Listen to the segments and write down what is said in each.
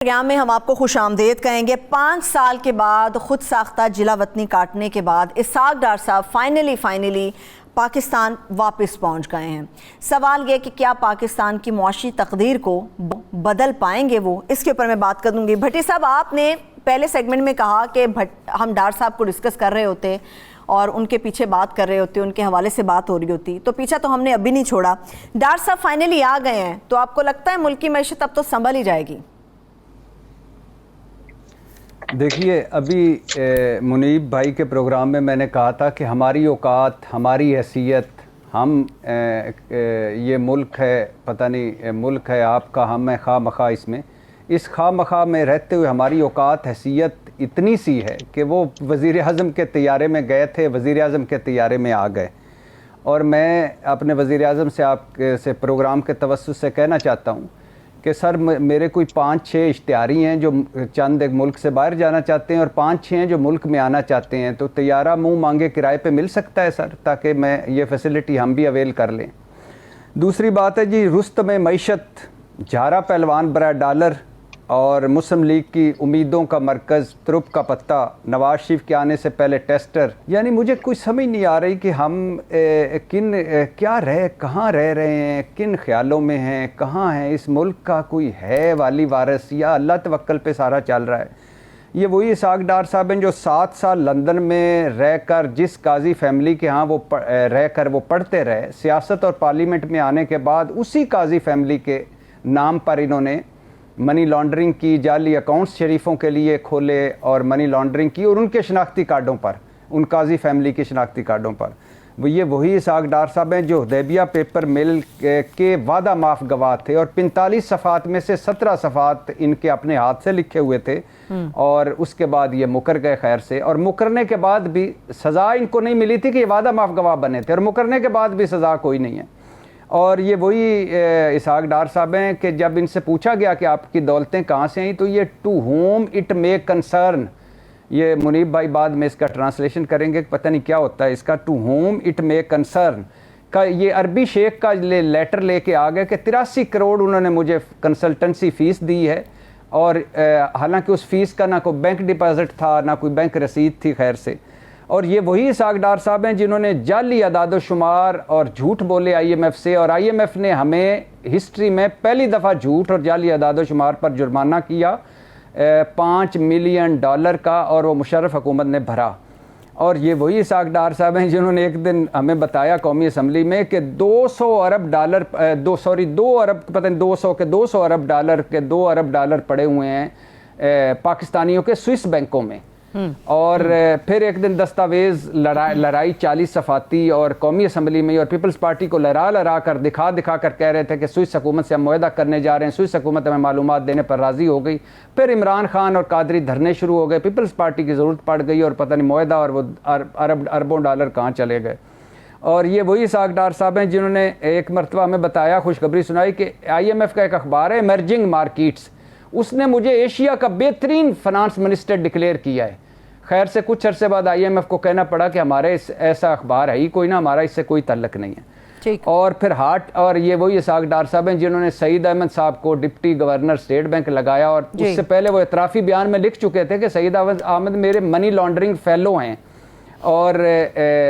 Programme میں ہم آپ کو خوش آمدید کہیں گے۔ 5 سال کے بعد خود ساختہ جلا وطنی کاٹنے کے بعد اسحاق ڈار صاحب فائنلی پاکستان واپس پہنچ گئے ہیں۔ سوال یہ کہ کیا پاکستان کی معاشی تقدیر کو بدل پائیں گے وہ، اس کے اوپر میں بات کروں گی۔ بھٹی صاحب، آپ نے پہلے سیگمنٹ میں کہا کہ ہم ڈار صاحب کو ڈسکس کر رہے ہوتے اور ان کے پیچھے بات کر رہے ہوتے، ان کے حوالے سے بات ہو رہی ہوتی، تو پیچھا تو ہم نے ابھی نہیں چھوڑا۔ ڈار صاحب فائنلی آ گئے ہیں، تو آپ کو لگتا ہے ملک کی معیشت اب تو سنبھل ہی جائے گی؟ دیکھیے، ابھی منیب بھائی کے پروگرام میں نے کہا تھا کہ ہماری اوقات، ہماری حیثیت، ہم یہ ملک ہے، پتہ نہیں ملک ہے آپ کا، ہم ہیں خواہ مخواہ اس خواہ مخواہ میں رہتے ہوئے ہماری اوقات حیثیت اتنی سی ہے کہ وہ وزیر اعظم کے طیارے میں گئے تھے، وزیر اعظم کے طیارے میں آ گئے۔ اور میں اپنے وزیر اعظم سے آپ سے پروگرام کے توسط سے کہنا چاہتا ہوں کہ سر، میرے کوئی 5-6 اشتہاری ہیں جو چند ایک ملک سے باہر جانا چاہتے ہیں اور 5-6 ہیں جو ملک میں آنا چاہتے ہیں، تو طیارہ منہ مانگے کرائے پہ مل سکتا ہے سر، تاکہ میں یہ فیسلٹی ہم بھی اویل کر لیں۔ دوسری بات ہے جی، رستم معیشت، جھارا پہلوان برائے ڈالر اور مسلم لیگ کی امیدوں کا مرکز، ترپ کا پتہ، نواز شریف کے آنے سے پہلے ٹیسٹر، یعنی مجھے کوئی سمجھ نہیں آ رہی کہ ہم کہاں رہ رہے ہیں، کن خیالوں میں ہیں، کہاں ہیں، اس ملک کا کوئی ہے والی وارث یا اللہ توکل پہ سارا چل رہا ہے؟ یہ وہی اسحاق ڈار صاحب ہیں جو 7 سال لندن میں رہ کر، جس قاضی فیملی کے ہاں وہ رہ کر وہ پڑھتے رہے، سیاست اور پارلیمنٹ میں آنے کے بعد اسی قاضی فیملی کے نام پر انہوں نے منی لانڈرنگ کی، جعلی اکاؤنٹس شریفوں کے لیے کھولے اور منی لانڈرنگ کی، اور ان کے شناختی کارڈوں پر، ان قاضی فیملی کے شناختی کارڈوں پر یہ وہی اسحاق ڈار صاحب ہیں جو حدیبیہ پیپر مل کے وعدہ معاف گواہ تھے، اور 45 صفحات میں سے 17 صفحات ان کے اپنے ہاتھ سے لکھے ہوئے تھے، اور اس کے بعد یہ مکر گئے خیر سے، اور مکرنے کے بعد بھی سزا ان کو نہیں ملی تھی کہ یہ وعدہ معاف گواہ بنے تھے، اور مکرنے کے بعد بھی سزا کوئی نہیں ہے۔ اور یہ وہی اسحاق ڈار صاحب ہیں کہ جب ان سے پوچھا گیا کہ آپ کی دولتیں کہاں سے آئیں، تو یہ to home it may concern, یہ منیب بھائی بعد میں اس کا ٹرانسلیشن کریں گے، پتہ نہیں کیا ہوتا ہے اس کا، to home it may concern کا یہ عربی شیخ کا لیٹر لے کے آ گئے کہ 83 کروڑ انہوں نے مجھے کنسلٹنسی فیس دی ہے، اور حالانکہ اس فیس کا نہ کوئی بینک ڈپازٹ تھا، نہ کوئی بینک رسید تھی خیر سے۔ اور یہ وہی اسحاق ڈار صاحب ہیں جنہوں نے جعلی اعداد و شمار اور جھوٹ بولے IMF سے، اور IMF نے ہمیں ہسٹری میں پہلی دفعہ جھوٹ اور جعلی اعداد و شمار پر جرمانہ کیا $5 ملین کا، اور وہ مشرف حکومت نے بھرا۔ اور یہ وہی اسحاق ڈار صاحب ہیں جنہوں نے ایک دن ہمیں بتایا قومی اسمبلی میں کہ 200 ارب ڈالر پڑے ہوئے ہیں پاکستانیوں کے سوئس بینکوں میں، اور پھر ایک دن دستاویز لڑائی 40 صفحاتی اور قومی اسمبلی میں، اور پیپلز پارٹی کو لڑا کر دکھا کر کہہ رہے تھے کہ سوئس حکومت سے ہم معاہدہ کرنے جا رہے ہیں، سوئس حکومت ہمیں معلومات دینے پر راضی ہو گئی۔ پھر عمران خان اور قادری دھرنے شروع ہو گئے، پیپلز پارٹی کی ضرورت پڑ گئی، اور پتہ نہیں معاہدہ اور وہ اربوں ڈالر کہاں چلے گئے۔ اور یہ وہی اسحاق ڈار صاحب ہیں جنہوں نے ایک مرتبہ ہمیں بتایا، خوشخبری سنائی کہ IMF کا ایک اخبار ہے ایمرجنگ مارکیٹس، اس نے مجھے ایشیا کا بہترین فنانس منسٹر ڈکلیئر کیا ہے۔ خیر سے کچھ عرصے بعد IMF کو کہنا پڑا کہ ہمارے ایسا اخبار ہے ہی کوئی نہ، ہمارا اس سے کوئی تعلق نہیں ہے۔ اور پھر اور یہ وہی اسحاق ڈار صاحب ہیں جنہوں نے سعید احمد صاحب کو ڈپٹی گورنر اسٹیٹ بینک لگایا، اور اس سے پہلے وہ اعترافی بیان میں لکھ چکے تھے کہ سعید احمد میرے منی لانڈرنگ فیلو ہیں، اور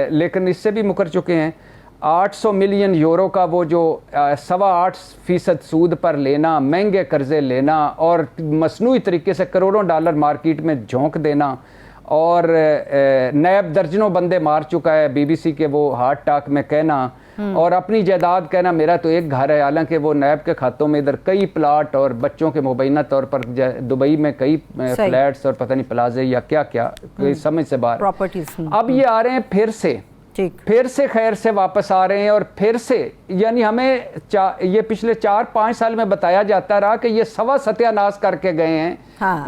لیکن اس سے بھی مکر چکے ہیں۔ 800 ملین یورو کا وہ جو 8.25% سود پر لینا، مہنگے قرضے لینا، اور مصنوعی طریقے سے کروڑوں ڈالر مارکیٹ میں جھونک دینا، اور نیب درجنوں بندے مار چکا ہے BBC کے وہ ہارٹ ٹاک میں کہنا، اور اپنی جائیداد کہنا میرا تو ایک گھر ہے، حالانکہ وہ نیب کے کھاتوں میں ادھر کئی پلاٹ اور بچوں کے مبینہ طور پر دبئی میں کئی فلیٹس اور پتہ نہیں پلازے یا کیا سمجھ سے باہر پراپرٹیز۔ اب یہ آ رہے ہیں پھر سے خیر سے واپس آ رہے ہیں، اور پھر سے یعنی ہمیں یہ پچھلے 4-5 سال میں بتایا جاتا رہا کہ یہ سوا ستیہ ناش کر کے گئے ہیں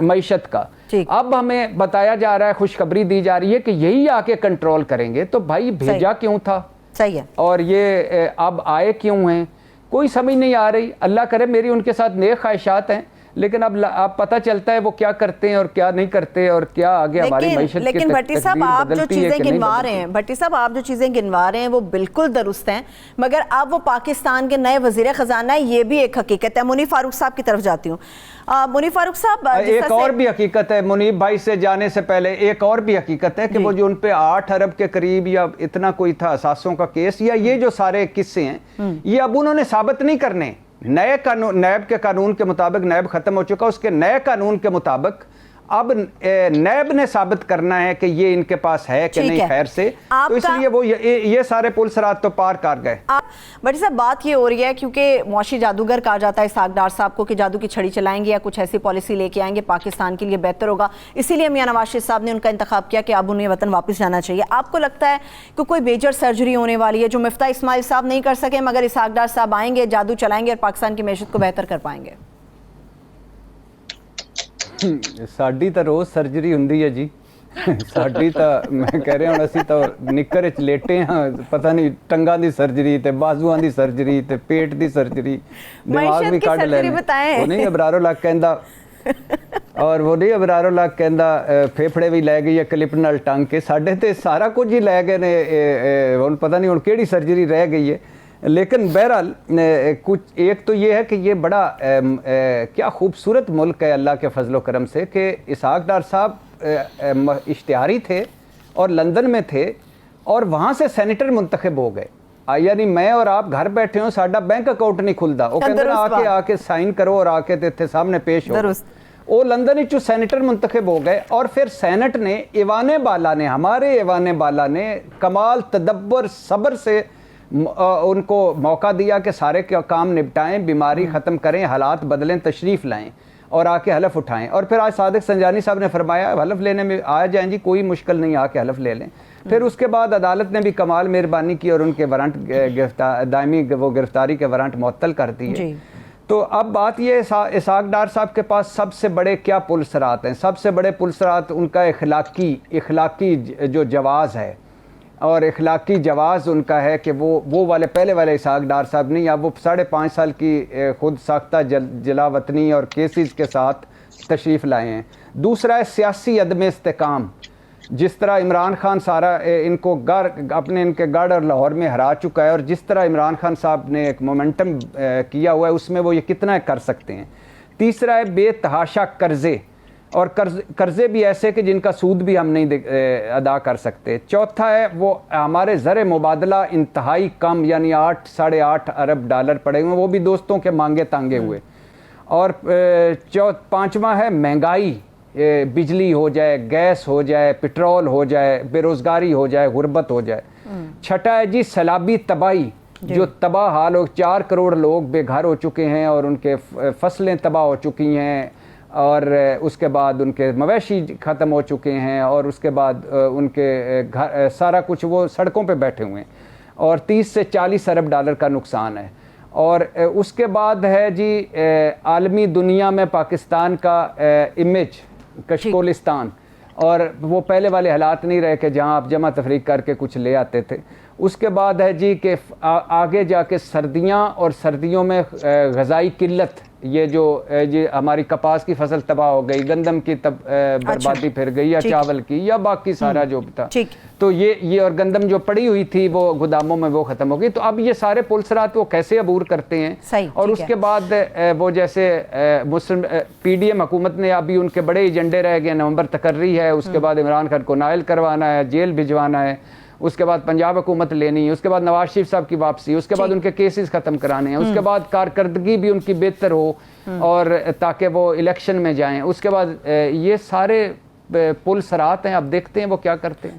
معیشت کا، اب ہمیں بتایا جا رہا ہے، خوشخبری دی جا رہی ہے کہ یہی آ کے کنٹرول کریں گے، تو بھائی بھیجا کیوں تھا؟ صحیح ہے، اور یہ اب آئے کیوں ہیں؟ کوئی سمجھ نہیں آ رہی۔ اللہ کرے میری ان کے ساتھ نیک خواہشات ہیں، لیکن اب پتہ چلتا ہے وہ کیا کرتے ہیں اور کیا نہیں کرتے اور کیا آگے ہماری معیشت کی لیکن بھٹی صاحب آپ جو چیزیں گنوا رہے ہیں گنوا رہے ہیں وہ بالکل درست ہیں، مگر اب وہ پاکستان کے نئے وزیر خزانہ ہے، یہ بھی ایک حقیقت ہے۔ منیب فاروق صاحب کی طرف جاتی ہوں۔ منیب فاروق صاحب، ایک اور بھی حقیقت ہے منیب بھائی سے جانے سے پہلے، ایک اور بھی حقیقت ہے کہ وہ جو ان پہ 8 ارب کے قریب یا اتنا کوئی تھا اثاثوں کا کیس، یا یہ جو سارے قصے ہیں، یہ اب انہوں نے ثابت نہیں کرنے۔ نئے قانون، نیب کے قانون کے مطابق نیب ختم ہو چکا، اس کے نئے قانون کے مطابق اب نیب نے ثابت کرنا ہے کہ یہ ان کے پاس ہے کہ نہیں خیر سے، تو اس لیے وہ یہ سارے پلسرات تو پار کر گئے۔ بٹ صاحب بات یہ ہو رہی ہے کیونکہ معاشی جادوگر کہا جاتا ہے اسحاق ڈار صاحب کو کہ جادو کی چھڑی چلائیں گے یا کچھ ایسی پالیسی لے کے آئیں گے پاکستان کے لیے بہتر ہوگا، اسی لیے میاں نواز شریف صاحب نے ان کا انتخاب کیا کہ اب انہیں وطن واپس جانا چاہیے۔ آپ کو لگتا ہے کہ کوئی میجر سرجری ہونے والی ہے جو مفتاح اسماعیل صاحب نہیں کر سکے مگر اسحاق ڈار صاحب آئیں گے، جادو چلائیں گے اور پاکستان کی معیشت کو بہتر کر پائیں گے؟ ਸਾਡੀ ਤਾਂ ਰੋਜ਼ ਸਰਜਰੀ ਹੁੰਦੀ ਹੈ ਜੀ, ਸਾਡੀ ਤਾਂ ਮੈਂ ਕਹਿ ਰਿਹਾ ਹੁਣ ਅਸੀਂ ਤਾਂ ਨਿੱਕਰ ਵਿੱਚ ਲੇਟੇ ਹਾਂ, ਪਤਾ ਨਹੀਂ ਟੰਗਾਂ ਦੀ ਸਰਜਰੀ ਤੇ ਬਾਜ਼ੂਆਂ ਦੀ ਸਰਜਰੀ ਤੇ ਪੇਟ ਦੀ ਸਰਜਰੀ, ਦਿਮਾਗ ਵੀ ਕੱਢ ਲੈਣੇ। ਉਹ ਨਹੀਂ ਅਬਰਾਰੋ ਲੱਗ ਕਹਿੰਦਾ ਔਰ ਉਹ ਨਹੀਂ ਅਬਰਾਰੋ ਲੱਗ ਕਹਿੰਦਾ ਫੇਫੜੇ ਵੀ ਲੈ ਗਈ ਹੈ ਕਲਿੱਪ ਨਾਲ ਟੰਗ ਕੇ, ਸਾਡੇ ਤੇ ਸਾਰਾ ਕੁਝ ਹੀ ਲੈ ਗਏ ਨੇ। ਹੁਣ ਪਤਾ ਨਹੀਂ ਹੁਣ ਕਿਹੜੀ ਸਰਜਰੀ ਰਹਿ ਗਈ ਹੈ। لیکن بہرحال کچھ ایک تو یہ ہے کہ یہ بڑا کیا خوبصورت ملک ہے اللہ کے فضل و کرم سے کہ اسحاق ڈار صاحب اشتہاری تھے اور لندن میں تھے اور وہاں سے سینیٹر منتخب ہو گئے، یعنی میں اور آپ گھر بیٹھے ہوں ساڈا بینک اکاؤنٹ نہیں کھلتا، وہ کہتے آ کے سائن کرو اور آ کے تے سامنے پیش ہو، وہ لندن ہی سینیٹر منتخب ہو گئے۔ اور پھر سینٹ نے ایوان بالا نے، ہمارے ایوان بالا نے کمال تدبر صبر سے ان کو موقع دیا کہ سارے کام نپٹائیں، بیماری ختم کریں، حالات بدلیں، تشریف لائیں اور آ کے حلف اٹھائیں۔ اور پھر آج صادق سنجانی صاحب نے فرمایا حلف لینے میں آ جائیں جی، کوئی مشکل نہیں، آ کے حلف لے لیں۔ پھر اس کے بعد عدالت نے بھی کمال مہربانی کی اور ان کے وارنٹ دائمی وہ گرفتاری کے وارنٹ معطل کر دیے۔ تو اب بات یہ اسحاق ڈار صاحب کے پاس سب سے بڑے کیا پلسرات ہیں؟ سب سے بڑے پلسرات ان کا اخلاقی جو جواز ہے، اور اخلاقی جواز ان کا ہے کہ وہ والے پہلے والے اسحاق ڈار صاحب نہیں، اب وہ 5.5 سال کی خود ساختہ جلا وطنی اور کیسز کے ساتھ تشریف لائے ہیں۔ دوسرا ہے سیاسی عدم استحکام، جس طرح عمران خان سارا ان کو اپنے ان کے گڑھ اور لاہور میں ہرا چکا ہے، اور جس طرح عمران خان صاحب نے ایک مومنٹم کیا ہوا ہے اس میں وہ یہ کتنا کر سکتے ہیں۔ تیسرا ہے بے تحاشا قرضے، اور قرضے بھی ایسے کہ جن کا سود بھی ہم نہیں ادا کر سکتے۔ چوتھا ہے وہ ہمارے زر مبادلہ انتہائی کم، یعنی 8.5 ارب ڈالر پڑے ہوئے، وہ بھی دوستوں کے مانگے تانگے ہوئے۔ اور پانچواں ہے مہنگائی، بجلی ہو جائے، گیس ہو جائے، پٹرول ہو جائے، بے روزگاری ہو جائے، غربت ہو جائے۔ چھٹا ہے جی سیلابی تباہی، جو تباہ حال ہو، 4 کروڑ لوگ بے گھر ہو چکے ہیں اور ان کے فصلیں تباہ ہو چکی ہیں، اور اس کے بعد ان کے مویشی ختم ہو چکے ہیں، اور اس کے بعد ان کے گھر سارا کچھ وہ سڑکوں پہ بیٹھے ہوئے ہیں، اور 30 سے 40 ارب ڈالر کا نقصان ہے۔ اور اس کے بعد ہے جی عالمی دنیا میں پاکستان کا امیج، کشکولستان، اور وہ پہلے والے حالات نہیں رہے کہ جہاں آپ جمع تفریق کر کے کچھ لے آتے تھے۔ اس کے بعد ہے جی کہ آگے جا کے سردیاں، اور سردیوں میں غذائی قلت، یہ جو ہماری کپاس کی فصل تباہ ہو گئی، گندم کی بربادی پھر گئی، یا چاول کی، یا باقی سارا جو تھا، تو یہ اور گندم جو پڑی ہوئی تھی وہ گوداموں میں وہ ختم ہو گئی۔ تو اب یہ سارے پلسرات وہ کیسے عبور کرتے ہیں؟ اور اس کے بعد وہ جیسے مسلم پی ڈی ایم حکومت نے ابھی ان کے بڑے ایجنڈے رہ گئے، نومبر تقرری ہے، اس کے بعد عمران خان کو نائل کروانا ہے، جیل بھجوانا ہے، اس کے بعد پنجاب حکومت لینی ہے، اس کے بعد نواز شریف صاحب کی واپسی، اس کے بعد ان کے کیسز ختم کرانے ہیں، اس کے بعد کارکردگی بھی ان کی بہتر ہو اور تاکہ وہ الیکشن میں جائیں۔ اس کے بعد یہ سارے پل سرات ہیں، اب دیکھتے ہیں وہ کیا کرتے ہیں۔